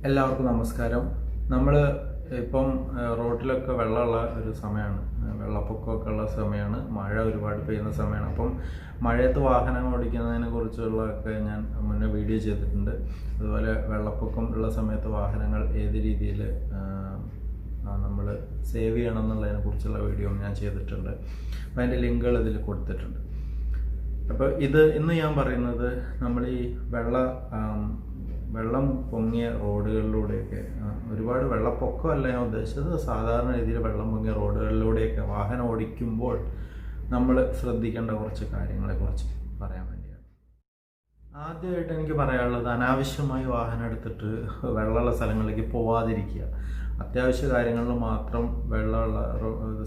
എല്ലാവർക്കും നമസ്കാരം. നമ്മൾ ഇപ്പം റോഡിലൊക്കെ വെള്ളമുള്ള ഒരു സമയമാണ്, വെള്ളപ്പൊക്കമൊക്കെ ഉള്ള സമയമാണ്, മഴ ഒരുപാട് പെയ്യുന്ന സമയമാണ്. അപ്പം മഴയത്ത് വാഹനം ഓടിക്കുന്നതിനെ കുറിച്ചുള്ളതൊക്കെ ഞാൻ മുന്നേ വീഡിയോ ചെയ്തിട്ടുണ്ട്. അതുപോലെ വെള്ളപ്പൊക്കം ഉള്ള സമയത്ത് വാഹനങ്ങൾ ഏത് രീതിയിൽ നമ്മൾ സേവ് ചെയ്യണം എന്നുള്ളതിനെ കുറിച്ചുള്ള വീഡിയോ ഞാൻ ചെയ്തിട്ടുണ്ട്. അപ്പോൾ അതിൻ്റെ ലിങ്കുകൾ ഇതിൽ കൊടുത്തിട്ടുണ്ട്. അപ്പോൾ ഇന്ന് ഞാൻ പറയുന്നത് നമ്മൾ ഈ വെള്ളം പൊങ്ങിയ റോഡുകളിലൂടെയൊക്കെ, ഒരുപാട് വെള്ളപ്പൊക്കമല്ല ഞാൻ ഉദ്ദേശിച്ചത്, സാധാരണ രീതിയിൽ വെള്ളം പൊങ്ങിയ റോഡുകളിലൂടെയൊക്കെ വാഹനം ഓടിക്കുമ്പോൾ നമ്മൾ ശ്രദ്ധിക്കേണ്ട കുറച്ച് കാര്യങ്ങളെക്കുറിച്ച് പറയാൻ വേണ്ടിയാണ്. ആദ്യമായിട്ട് എനിക്ക് പറയാനുള്ളത്, അനാവശ്യമായി വാഹനം എടുത്തിട്ട് വെള്ളമുള്ള സ്ഥലങ്ങളിലേക്ക് പോവാതിരിക്കുക. അത്യാവശ്യ കാര്യങ്ങളിൽ മാത്രം വെള്ളമുള്ള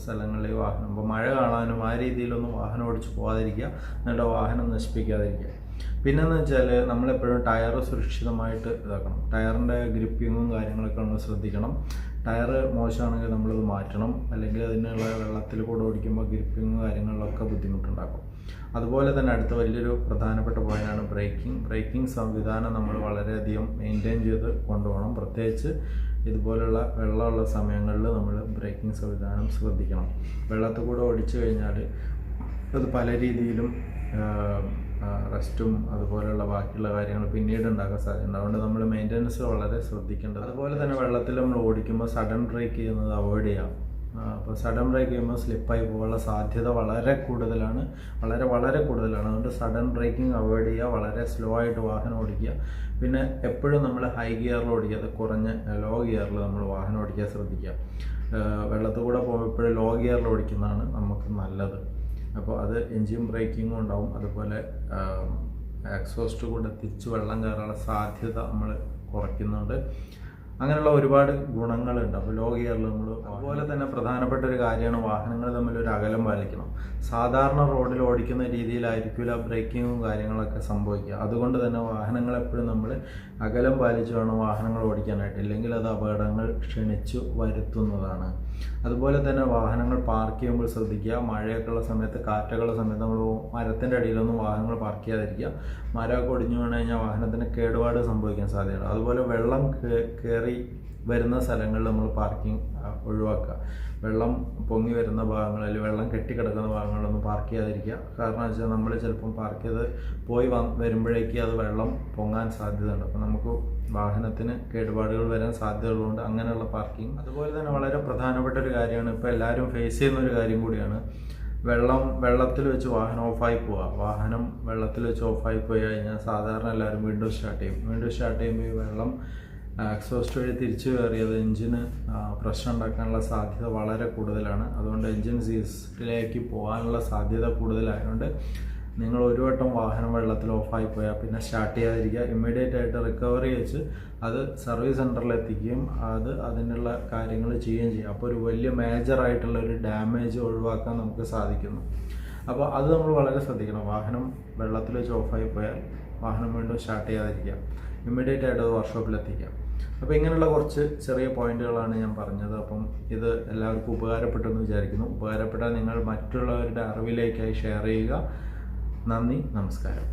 സ്ഥലങ്ങളിൽ വാഹനം, ഇപ്പോൾ മഴ കാണാനും ആ രീതിയിലൊന്നും വാഹനം ഓടിച്ച് പോകാതിരിക്കുക, എന്നിട്ട് വാഹനം നശിപ്പിക്കാതിരിക്കുക. പിന്നെന്ന് വെച്ചാൽ നമ്മളെപ്പോഴും ടയർ സുരക്ഷിതമായിട്ട് ഇതാക്കണം. ടയറിൻ്റെ ഗ്രിപ്പിങ്ങും കാര്യങ്ങളൊക്കെ നമ്മൾ ശ്രദ്ധിക്കണം. ടയർ മോശമാണെങ്കിൽ നമ്മളിത് മാറ്റണം, അല്ലെങ്കിൽ അതിനുള്ള വെള്ളത്തിൽ കൂടെ ഓടിക്കുമ്പോൾ ഗ്രിപ്പിങ്ങും കാര്യങ്ങളിലൊക്കെ ബുദ്ധിമുട്ടുണ്ടാക്കും. അതുപോലെ തന്നെ അടുത്ത വലിയൊരു പ്രധാനപ്പെട്ട പോയിൻ്റാണ് ബ്രേക്കിംഗ് സംവിധാനം നമ്മൾ വളരെയധികം മെയിൻറ്റെയിൻ ചെയ്ത് കൊണ്ടുപോകണം. പ്രത്യേകിച്ച് ഇതുപോലുള്ള വെള്ളമുള്ള സമയങ്ങളിൽ നമ്മൾ ബ്രേക്കിംഗ് സംവിധാനം ശ്രദ്ധിക്കണം. വെള്ളത്തിൽ കൂടെ ഓടിച്ചു കഴിഞ്ഞാൽ അത് പല രീതിയിലും റെസ്റ്റും അതുപോലെയുള്ള ബാക്കിയുള്ള കാര്യങ്ങൾ പിന്നീട് ഉണ്ടാക്കാൻ സാധ്യതയുണ്ട്. അതുകൊണ്ട് നമ്മൾ മെയിൻ്റനൻസ് വളരെ ശ്രദ്ധിക്കേണ്ടത്. അതുപോലെ തന്നെ വെള്ളത്തിൽ നമ്മൾ ഓടിക്കുമ്പോൾ സഡൻ ബ്രേക്ക് ചെയ്യുന്നത് അവോയ്ഡ് ചെയ്യാം. അപ്പോൾ സഡൻ ബ്രേക്ക് ചെയ്യുമ്പോൾ സ്ലിപ്പായി പോകാനുള്ള സാധ്യത വളരെ കൂടുതലാണ്. അതുകൊണ്ട് സഡൻ ബ്രേക്കിംഗ് അവോയ്ഡ് ചെയ്യുക, വളരെ സ്ലോ ആയിട്ട് വാഹനം ഓടിക്കുക. പിന്നെ എപ്പോഴും നമ്മൾ ഹൈ ഗിയറിൽ ഓടിക്കുക, കുറഞ്ഞ ലോ ഗിയറിൽ നമ്മൾ വാഹനം ഓടിക്കാൻ ശ്രദ്ധിക്കുക. വെള്ളത്തിൽ കൂടെ പോകുമ്പോൾ എപ്പോഴും ലോ ഗിയറിൽ ഓടിക്കുന്നതാണ് നമുക്ക് നല്ലത്. അപ്പോൾ അത് എൻജിൻ ബ്രേക്കിങ്ങും ഉണ്ടാവും. അതുപോലെ എക്സോസ്റ്റ് കൂടെ തിരിച്ച് വെള്ളം കയറാനുള്ള സാധ്യത നമ്മൾ കുറയ്ക്കുന്നുണ്ട്. അങ്ങനെയുള്ള ഒരുപാട് ഗുണങ്ങളുണ്ട്. അപ്പോൾ ലോ ഗിയറിൽ നമ്മൾ, അതുപോലെ തന്നെ പ്രധാനപ്പെട്ട ഒരു കാര്യമാണ് വാഹനങ്ങൾ തമ്മിൽ ഒരു അകലം പാലിക്കണം. സാധാരണ റോഡിൽ ഓടിക്കുന്ന രീതിയിലായിരിക്കില്ല ബ്രേക്കിങ്ങും കാര്യങ്ങളൊക്കെ സംഭവിക്കുക. അതുകൊണ്ട് തന്നെ വാഹനങ്ങൾ എപ്പോഴും നമ്മൾ അകലം പാലിച്ച് വേണം വാഹനങ്ങൾ ഓടിക്കാനായിട്ട്, ഇല്ലെങ്കിൽ അത് അപകടങ്ങൾ ക്ഷണിച്ചു വരുത്തുന്നതാണ്. അതുപോലെ തന്നെ വാഹനങ്ങൾ പാർക്ക് ചെയ്യുമ്പോൾ ശ്രദ്ധിക്കുക. മഴയൊക്കെ ഉള്ള സമയത്ത്, കാറ്റൊക്കെയുള്ള സമയത്ത് നമ്മൾ മരത്തിൻ്റെ അടിയിലൊന്നും വാഹനങ്ങൾ പാർക്ക് ചെയ്യാതിരിക്കുക. മരമൊക്കെ ഒടിഞ്ഞു വീണ് കഴിഞ്ഞാൽ വാഹനത്തിന് കേടുപാട് സംഭവിക്കാൻ സാധ്യതയുണ്ട്. അതുപോലെ വെള്ളം കയറി വരുന്ന സ്ഥലങ്ങളിൽ നമ്മൾ പാർക്കിംഗ് ഒഴിവാക്കുക. വെള്ളം പൊങ്ങി വരുന്ന ഭാഗങ്ങളിൽ, വെള്ളം കെട്ടിക്കിടക്കുന്ന ഭാഗങ്ങളിലൊന്നും പാർക്ക് ചെയ്യാതിരിക്കുക. കാരണം വെച്ചാൽ നമ്മൾ ചിലപ്പം പാർക്ക് ചെയ്ത് വരുമ്പോഴേക്ക് അത് വെള്ളം പൊങ്ങാൻ സാധ്യതയുണ്ട്. അപ്പോൾ നമുക്ക് വാഹനത്തിന് കേടുപാടുകൾ വരാൻ സാധ്യതകളുണ്ട് അങ്ങനെയുള്ള പാർക്കിംഗ്. അതുപോലെ തന്നെ വളരെ പ്രധാനപ്പെട്ട ഒരു കാര്യമാണ്, ഇപ്പോൾ എല്ലാവരും ഫേസ് ചെയ്യുന്ന ഒരു കാര്യം കൂടിയാണ്, വെള്ളത്തിൽ വെച്ച് വാഹനം ഓഫായി പോവുക. വാഹനം വെള്ളത്തിൽ വെച്ച് ഓഫായി പോയി കഴിഞ്ഞാൽ സാധാരണ എല്ലാവരും വീണ്ടും സ്റ്റാർട്ട് ചെയ്യുമ്പോൾ ഈ വെള്ളം എക്സോസ്റ്റ് വഴി തിരിച്ചു കയറിയത് എൻജിന് പ്രശ്നം ഉണ്ടാക്കാനുള്ള സാധ്യത വളരെ കൂടുതലാണ്. അതുകൊണ്ട് എൻജിൻ സീറ്റിലേക്ക് പോകാനുള്ള സാധ്യത കൂടുതലായതുകൊണ്ട് നിങ്ങൾ ഒരു വട്ടം വാഹനം വെള്ളത്തിൽ ഓഫായി പോയാൽ പിന്നെ സ്റ്റാർട്ട് ചെയ്യാതിരിക്കുക. ഇമ്മീഡിയറ്റ് ആയിട്ട് റിക്കവറി വെച്ച് അത് സർവീസ് സെൻറ്ററിൽ എത്തിക്കുകയും അതിനുള്ള കാര്യങ്ങൾ ചെയ്യുകയും ചെയ്യും. അപ്പോൾ ഒരു വലിയ മേജറായിട്ടുള്ള ഒരു ഡാമേജ് ഒഴിവാക്കാൻ നമുക്ക് സാധിക്കുന്നു. അപ്പോൾ അത് നമ്മൾ വളരെ ശ്രദ്ധിക്കണം. വാഹനം വെള്ളത്തിൽ വെച്ച് ഓഫായി പോയാൽ വാഹനം വീണ്ടും സ്റ്റാർട്ട് ചെയ്യാതിരിക്കുക, ഇമ്മീഡിയറ്റ് ആയിട്ട് അത് വർക്ക്ഷോപ്പിൽ എത്തിക്കുക. അപ്പോൾ ഇങ്ങനെയുള്ള കുറച്ച് ചെറിയ പോയിന്റുകളാണ് ഞാൻ പറഞ്ഞത്. അപ്പം ഇത് എല്ലാവർക്കും ഉപകാരപ്പെട്ടെന്ന് വിചാരിക്കുന്നു. ഉപകാരപ്പെട്ടാൽ നിങ്ങൾ മറ്റുള്ളവരുടെ അറിവിലേക്കായി ഷെയർ ചെയ്യുക. നന്ദി, നമസ്കാരം.